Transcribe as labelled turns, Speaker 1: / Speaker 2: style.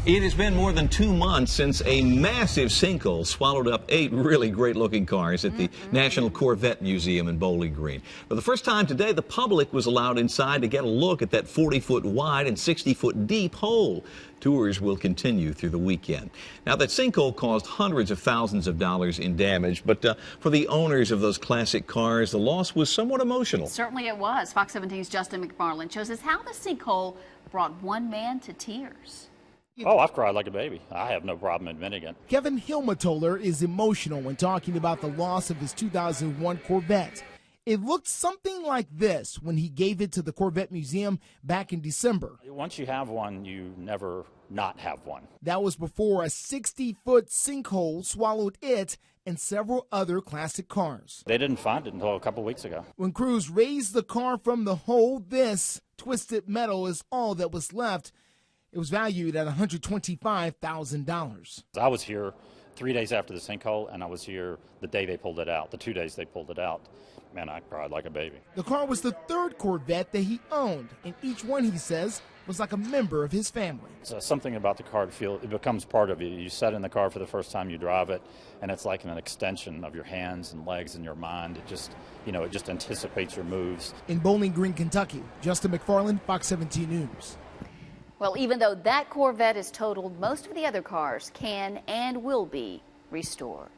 Speaker 1: It has been more than 2 months since a massive sinkhole swallowed up 8 really great-looking cars at the National Corvette Museum in Bowling Green. For the first time today, the public was allowed inside to get a look at that 40-foot wide and 60-foot deep hole. Tours will continue through the weekend. Now, that sinkhole caused hundreds of thousands of dollars in damage, but for the owners of those classic cars, the loss was somewhat emotional.
Speaker 2: Certainly it was. Fox 17's Justin McFarland shows us how the sinkhole brought one man to tears.
Speaker 3: Oh, I've cried like a baby. I have no problem admitting it.
Speaker 4: Kevin Helmintoller is emotional when talking about the loss of his 2001 Corvette. It looked something like this when he gave it to the Corvette Museum back in December.
Speaker 3: Once you have one, you never not have one.
Speaker 4: That was before a 60-foot sinkhole swallowed it and several other classic cars.
Speaker 3: They didn't find it until a couple weeks ago.
Speaker 4: When crews raised the car from the hole, this twisted metal is all that was left. It was valued at $125,000.
Speaker 3: I was here 3 days after the sinkhole, and I was here the day they pulled it out, the 2 days they pulled it out. Man, I cried like a baby.
Speaker 4: The car was the third Corvette that he owned, and each one, he says, was like a member of his family.
Speaker 3: So something about the car, it becomes part of you. You sit in the car for the first time you drive it, and it's like an extension of your hands and legs and your mind. It just, it just anticipates your moves.
Speaker 4: In Bowling Green, Kentucky, Justin McFarland, Fox 17 News.
Speaker 2: Well, even though that Corvette is totaled, most of the other cars can and will be restored.